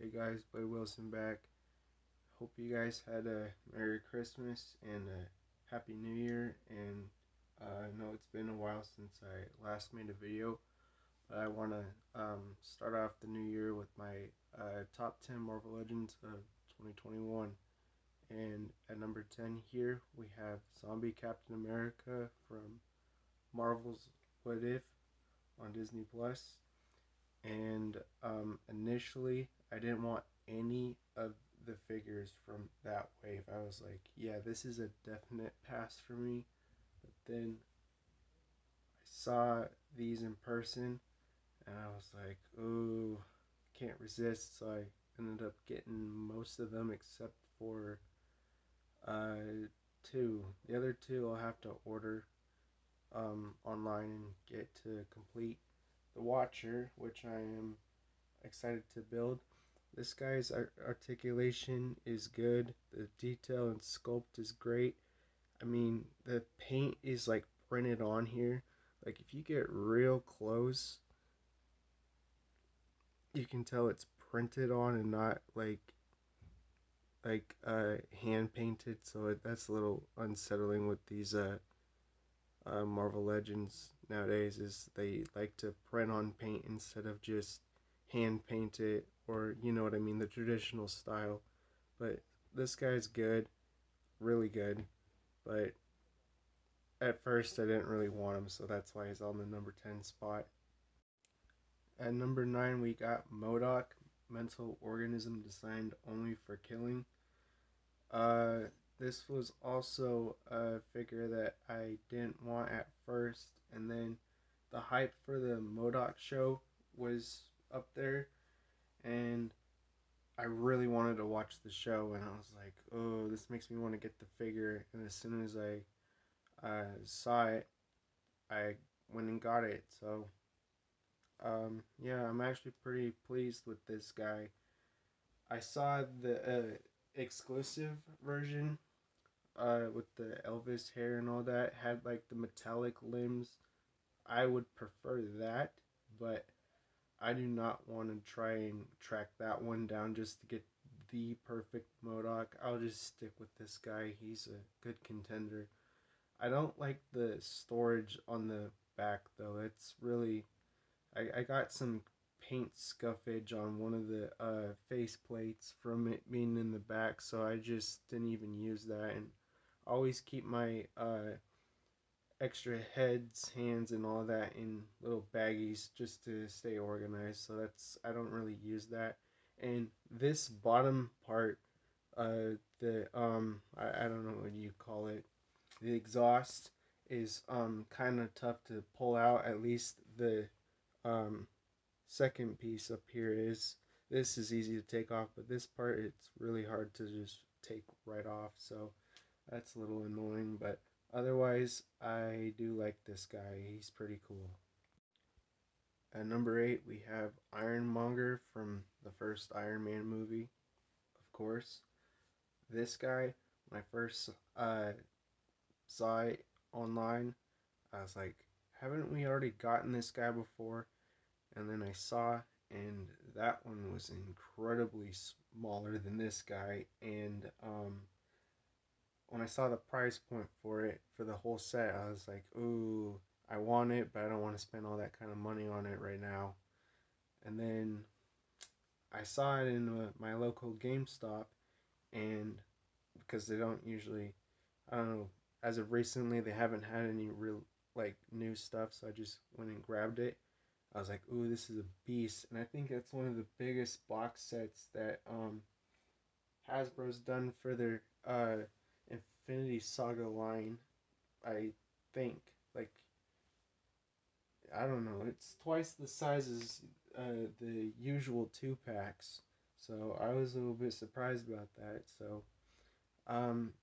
Hey guys, Blade Wilson back. Hope you guys had a Merry Christmas and a Happy New Year. And I know it's been a while since I last made a video, but I want to start off the new year with my top 10 Marvel Legends of 2021. And at number 10 here, we have Zombie Captain America from Marvel's What If on Disney Plus. And initially, I didn't want any of the figures from that wave. I was like, yeah, this is a definite pass for me. But then I saw these in person and I was like, oh, can't resist. So I ended up getting most of them except for two. The other two I'll have to order online and get to complete. The Watcher, which I am excited to build. This guy's articulation is good. The detail and sculpt is great. I mean, the paint is like printed on here. Like if you get real close, you can tell it's printed on and not like hand painted. So that's a little unsettling with these Marvel Legends nowadays. Is they like to print on paint instead of just hand paint it, or you know what I mean, the traditional style. But this guy's good, really good. But at first I didn't really want him, so that's why he's on the number 10 spot. At number 9 we got Modoc, mental organism designed only for killing. Uh, this was also a figure that I didn't want at first, and then the hype for the Modoc show was up there, and I really wanted to watch the show, and I was like, oh, this makes me want to get the figure. And as soon as I saw it, I went and got it. So, yeah, I'm actually pretty pleased with this guy. I saw the exclusive version with the Elvis hair and all that, had like the metallic limbs. I would prefer that, but I do not want to try and track that one down just to get the perfect Modoc. I'll just stick with this guy. He's a good contender. I don't like the storage on the back though. It's really I got some paint scuffage on one of the face plates from it being in the back, so I just didn't even use that. And I always keep my extra heads, hands, and all that in little baggies just to stay organized. So that's I don't really use that. And this bottom part, I don't know what you call it, the exhaust is kind of tough to pull out. At least the um second piece up here is. This is easy to take off, but this part it's really hard to just take right off. So that's a little annoying, but otherwise, I do like this guy. He's pretty cool. At number 8, we have Ironmonger from the first Iron Man movie, of course. This guy, when I first saw it online, I was like, haven't we already gotten this guy before? And then I saw, and that one was incredibly smaller than this guy. And when I saw the price point for it for the whole set, I was like, ooh, I want it, but I don't want to spend all that kind of money on it right now. And then I saw it in my local GameStop, and because they don't usually, I don't know, as of recently, they haven't had any real like new stuff, so I just went and grabbed it. I was like, ooh, this is a beast. And I think that's one of the biggest box sets that Hasbro's done for their Infinity Saga line, I think. Like, I don't know, it's twice the size as the usual 2 packs. So I was a little bit surprised about that. So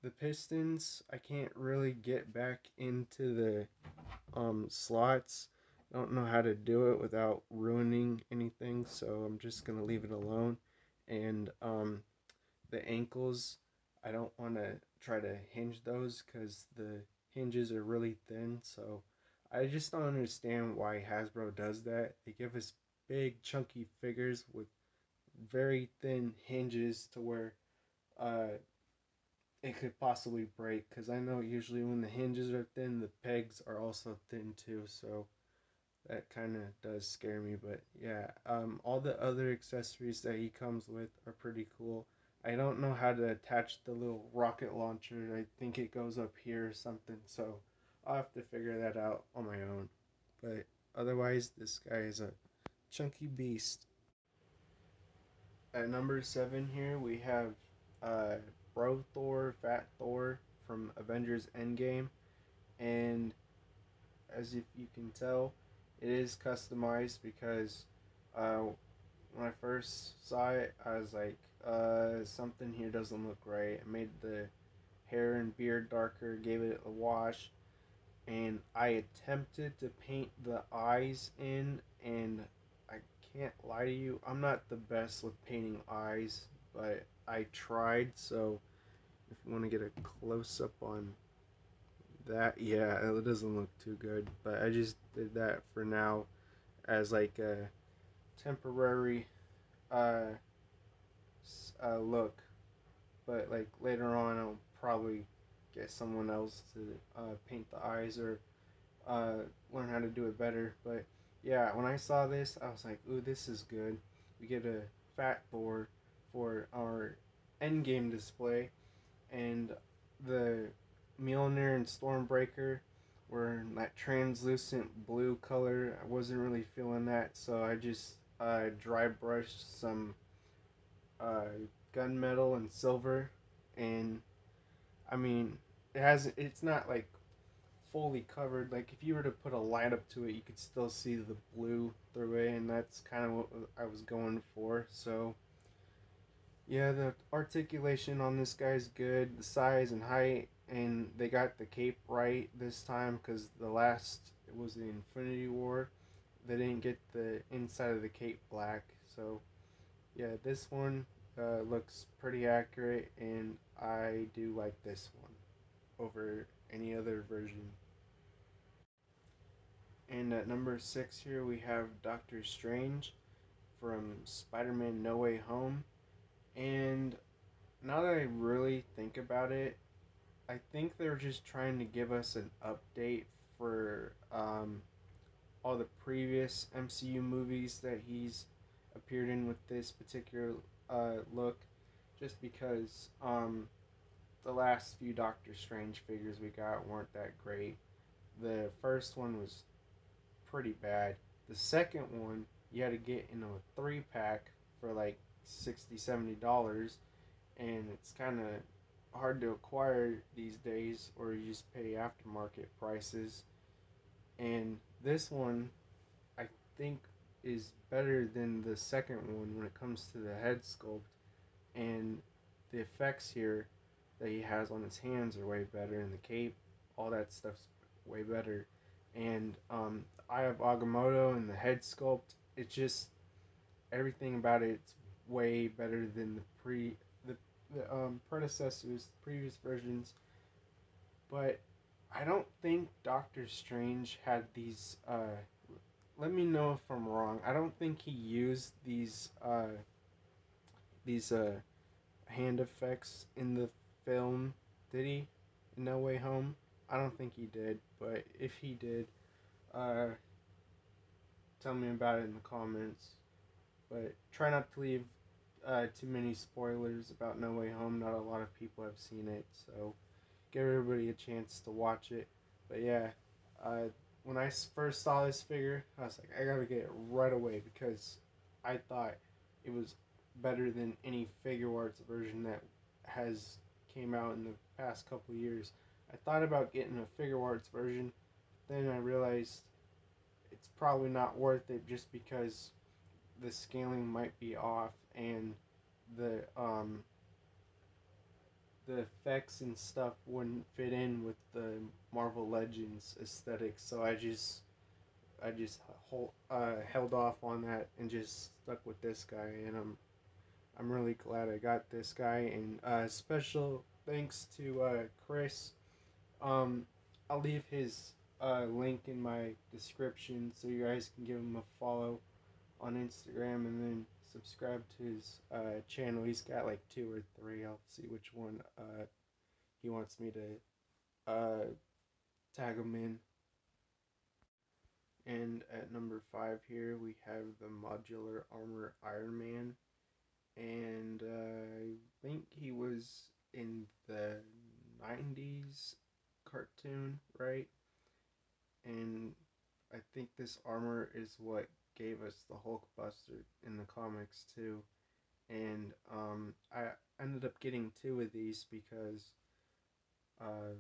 the Pistons, I can't really get back into the slots. I don't know how to do it without ruining anything, so I'm just gonna leave it alone. And the ankles, I don't want to try to hinge those because the hinges are really thin. So I just don't understand why Hasbro does that. They give us big chunky figures with very thin hinges to where uh, it could possibly break. Because I know usually when the hinges are thin, the pegs are also thin too. So that kind of does scare me. But yeah, all the other accessories that he comes with are pretty cool. I don't know how to attach the little rocket launcher. I think it goes up here or something. So I'll have to figure that out on my own. But otherwise, this guy is a chunky beast. At number 7 here, we have uh, Bro Thor, Fat Thor from Avengers Endgame. And as if you can tell, it is customized because uh, when I first saw it, I was like, something here doesn't look right. I made the hair and beard darker, gave it a wash, and I attempted to paint the eyes in, and I can't lie to you, I'm not the best with painting eyes, but I tried. So if you want to get a close up on that, yeah, it doesn't look too good, but I just did that for now as like a temporary uh, look. But like later on, I'll probably get someone else to paint the eyes or uh, learn how to do it better. But yeah, when I saw this, I was like, "Ooh, this is good." We get a fat Thor for our end game display, and the Mjolnir and Stormbreaker were in that translucent blue color. I wasn't really feeling that, so I just dry brushed some uh, gunmetal and silver, and I mean, it's not like fully covered. Like if you were to put a light up to it, you could still see the blue through it, and that's kind of what I was going for. So yeah, the articulation on this guy's good, the size and height, and they got the cape right this time because the last it was the Infinity War. They didn't get the inside of the cape black, so yeah, this one looks pretty accurate, and I do like this one over any other version. And at number 6 here we have Doctor Strange from Spider-Man No Way Home. And now that I really think about it, I think they're just trying to give us an update for all the previous MCU movies that he's appeared in with this particular look. Just because the last few Doctor Strange figures we got weren't that great. The first one was pretty bad. The second one you had to get in a 3 pack for like $60-$70, and it's kind of hard to acquire these days, or you just pay aftermarket prices. And this one, I think, is better than the second one when it comes to the head sculpt, and the effects here that he has on his hands are way better, and the cape, all that stuff's way better. And Eye of Agamotto and the head sculpt, it's just everything about it's way better than the predecessors, previous versions. But I don't think Doctor Strange had these. Let me know if I'm wrong. I don't think he used these hand effects in the film. Did he? In No Way Home? I don't think he did. But if he did, uh, tell me about it in the comments. But try not to leave too many spoilers about No Way Home. Not a lot of people have seen it, so give everybody a chance to watch it. But yeah, uh, when I first saw this figure, I was like, I gotta get it right away because I thought it was better than any figure arts version that has came out in the past couple years. I thought about getting a figure arts version, then I realized it's probably not worth it just because the scaling might be off and the um the effects and stuff wouldn't fit in with the Marvel Legends aesthetic. So I just held off on that and just stuck with this guy, and I'm really glad I got this guy. And special thanks to Chris. Um, I'll leave his link in my description so you guys can give him a follow on Instagram, and then subscribe to his channel. He's got like two or three. I'll see which one he wants me to tag him in. And at number 5 here, we have the modular armor Iron Man. And I think he was in the 90s cartoon, right? And I think this armor is what gave us the Hulkbuster in the comics too. And I ended up getting two of these because uh,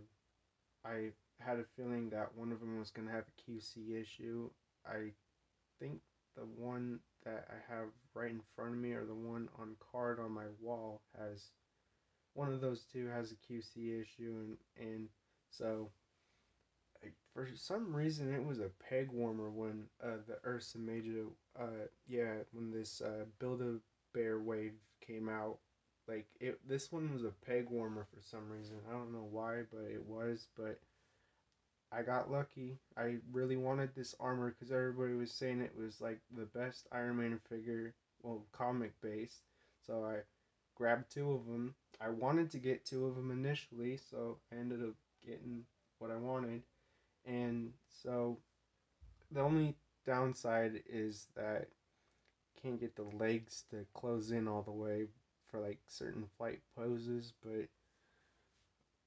I had a feeling that one of them was going to have a QC issue. I think the one that I have right in front of me, or the one on card on my wall, has one of those two has a QC issue, and so for some reason it was a peg warmer when the Ursa Major, when this Build a Bear wave came out. Like this one was a peg warmer for some reason. I don't know why, but it was. But I got lucky. I really wanted this armor because everybody was saying it was like the best Iron Man figure, well, comic based. So I grabbed two of them. I wanted to get two of them initially, so I ended up getting what I wanted. And so the only downside is that you can't get the legs to close in all the way for like certain flight poses, but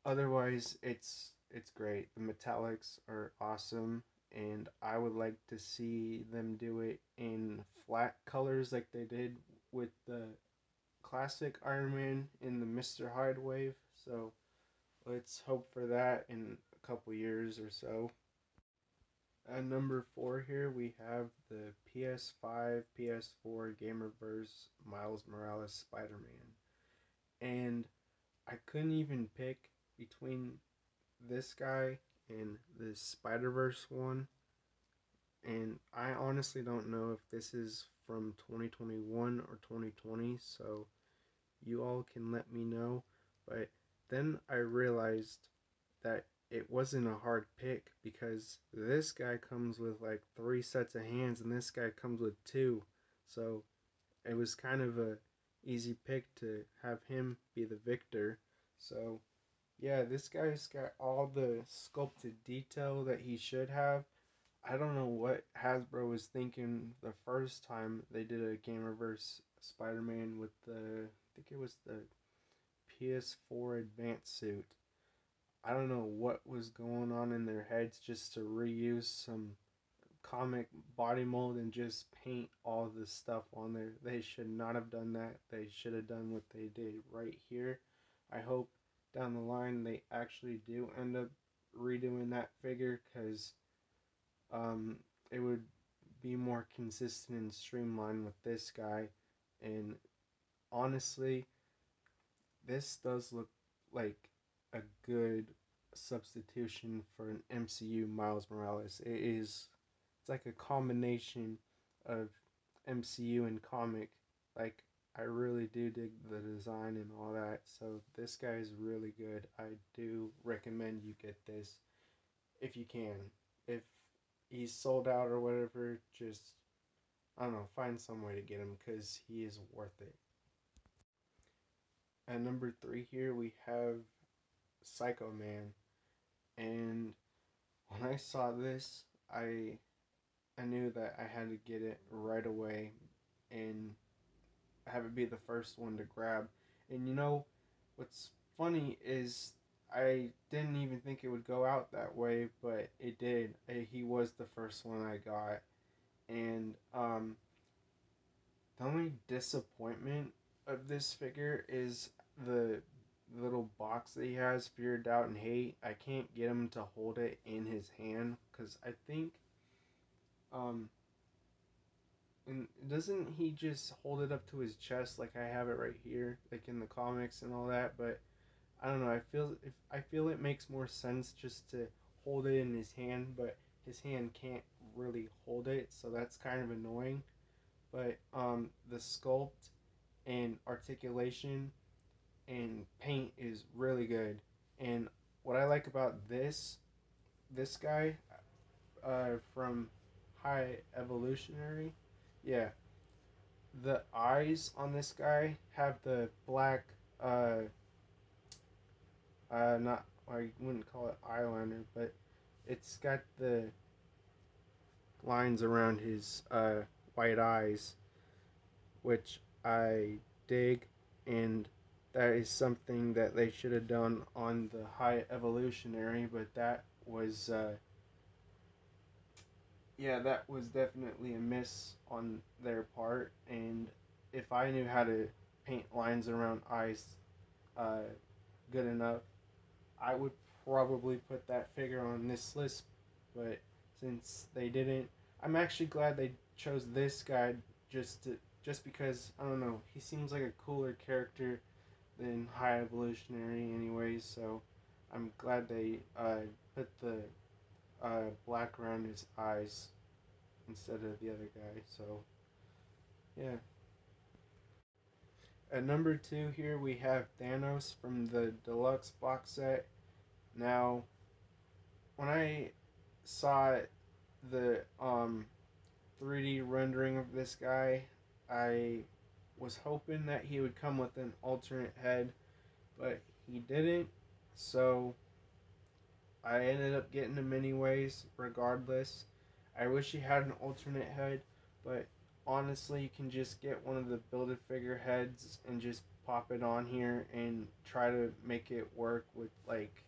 otherwise it's great. The metallics are awesome, and I would like to see them do it in flat colors like they did with the classic Iron Man in the Mr. Hyde wave. So let's hope for that in a couple years or so. At number 4 here, we have the PS5, PS4 Gamerverse Miles Morales Spider-Man. And I couldn't even pick between this guy and the Spider-Verse one. And I honestly don't know if this is from 2021 or 2020, so you all can let me know. But then I realized that it wasn't a hard pick because this guy comes with like 3 sets of hands and this guy comes with two. So it was kind of a easy pick to have him be the victor. So yeah, this guy's got all the sculpted detail that he should have. I don't know what Hasbro was thinking the first time they did a Gamerverse Spider-Man with the, I think it was the PS4 Advanced suit. I don't know what was going on in their heads just to reuse some comic body mold and just paint all this stuff on there. They should not have done that. They should have done what they did right here. I hope down the line they actually do end up redoing that figure because um, it would be more consistent and streamlined with this guy. And honestly, this does look like a good substitution for an MCU Miles Morales. It's like a combination of MCU and comic. Like I really do dig the design and all that. So this guy is really good. I do recommend you get this if you can. If he's sold out or whatever, just I don't know, find some way to get him because he is worth it. At number 3 here we have Psychoman, and when I saw this, I knew that I had to get it right away and have it be the first one to grab. And you know what's funny is I didn't even think it would go out that way, but it did. He was the first one I got, and the only disappointment of this figure is the little box that he has, Fear, Doubt, and Hate. I can't get him to hold it in his hand because I think, um, and doesn't he just hold it up to his chest like I have it right here, like in the comics and all that? But I don't know. I feel it makes more sense just to hold it in his hand, but his hand can't really hold it, so that's kind of annoying. But the sculpt and articulation and paint is really good. And what I like about this guy from High Evolutionary, yeah, the eyes on this guy have the black, uh, not, I wouldn't call it eyeliner, but it's got the lines around his white eyes, which I dig, and that is something that they should have done on the High Evolutionary, but that was yeah, that was definitely a miss on their part. And if I knew how to paint lines around eyes uh, good enough, I would probably put that figure on this list. But since they didn't, I'm actually glad they chose this guy just because I don't know, he seems like a cooler character than High Evolutionary, anyways. So I'm glad they put the black around his eyes instead of the other guy. So yeah. At number two here we have Thanos from the deluxe box set. Now, when I saw the 3D rendering of this guy, I was hoping that he would come with an alternate head, but he didn't. So I ended up getting him anyways, regardless. I wish he had an alternate head, but honestly, you can just get one of the Build-A-Figure heads and just pop it on here and try to make it work with like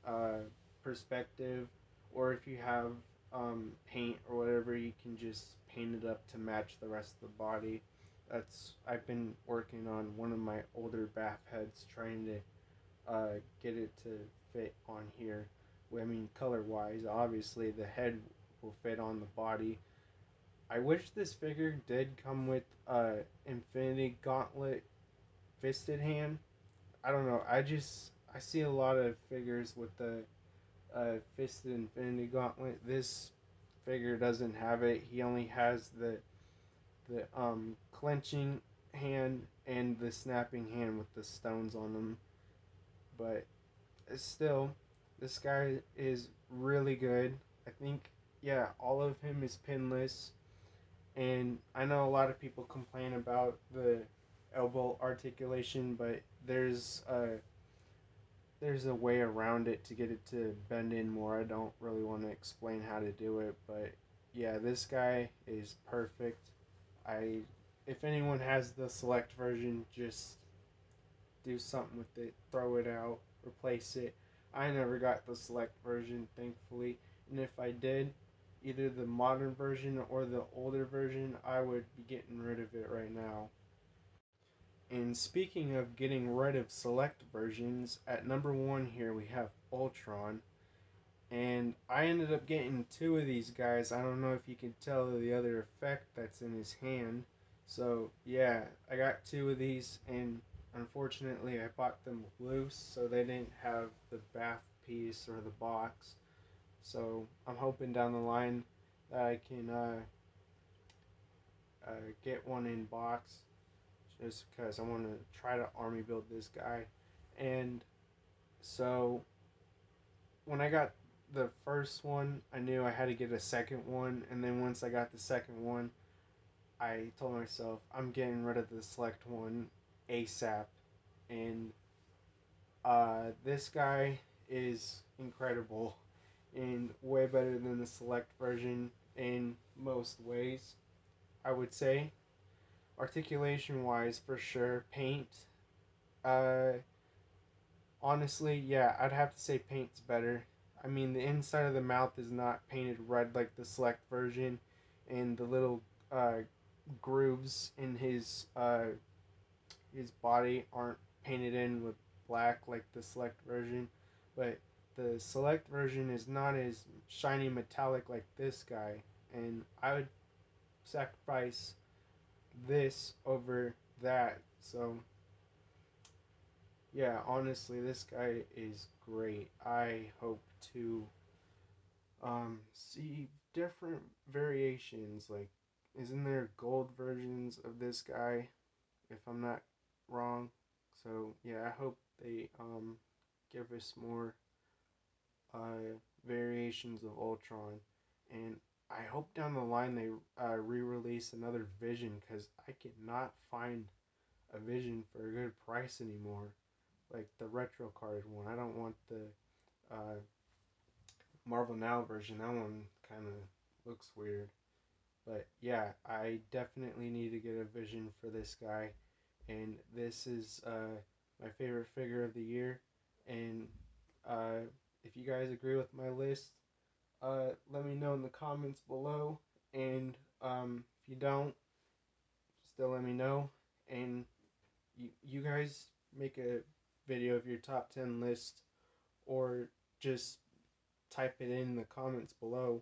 uh, perspective, or if you have paint or whatever, you can just paint it up to match the rest of the body. That's I've been working on one of my older bath heads, trying to get it to fit on here. I mean, color wise, obviously the head will fit on the body. I wish this figure did come with Infinity Gauntlet fisted hand. I don't know. I see a lot of figures with the fisted Infinity Gauntlet. This figure doesn't have it. He only has the clenching hand and the snapping hand with the stones on them. But still, this guy is really good. I think, yeah, all of him is pinless. And I know a lot of people complain about the elbow articulation, but there's a way around it to get it to bend in more. I don't really want to explain how to do it, but yeah, this guy is perfect. I If anyone has the select version, just do something with it, throw it out, replace it. I never got the select version, thankfully, and if I did, either the modern version or the older version, I would be getting rid of it right now. And speaking of getting rid of select versions, at number one here we have Ultron. And I ended up getting two of these guys. I don't know if you can tell the other effect that's in his hand. So yeah, I got two of these, and unfortunately I bought them loose, so they didn't have the bath piece or the box. So I'm hoping down the line that I can get one in box, just because I want to try to army build this guy. And so when I got the first one, I knew I had to get a second one, and then once I got the second one, I told myself I'm getting rid of the select one ASAP. And this guy is incredible and way better than the select version in most ways, I would say. Articulation wise, for sure. Paint, uh, honestly, yeah, I'd have to say paint's better. I mean, the inside of the mouth is not painted red like the select version, and the little uh, grooves in his body aren't painted in with black like the select version. But the select version is not as shiny metallic like this guy, and I would sacrifice this over that. So yeah, honestly, this guy is great. I hope to see different variations. Like, isn't there gold versions of this guy? If I'm not wrong. So yeah, I hope they give us more variations of Ultron. And I hope down the line they re-release another Vision, because I cannot find a Vision for a good price anymore. Like the retro carded one. I don't want the uh, Marvel Now version. That one kind of looks weird. But yeah, I definitely need to get a Vision for this guy. And this is my favorite figure of the year. And if you guys agree with my list, let me know in the comments below. And if you don't, still let me know. And you guys make a video of your top 10 list, or just type it in the comments below.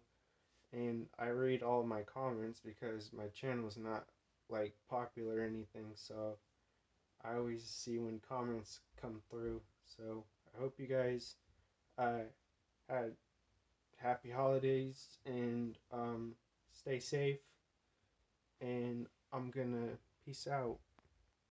And I read all of my comments because my channel is not like popular or anything, so I always see when comments come through. So I hope you guys had happy holidays, and stay safe. And I'm gonna peace out.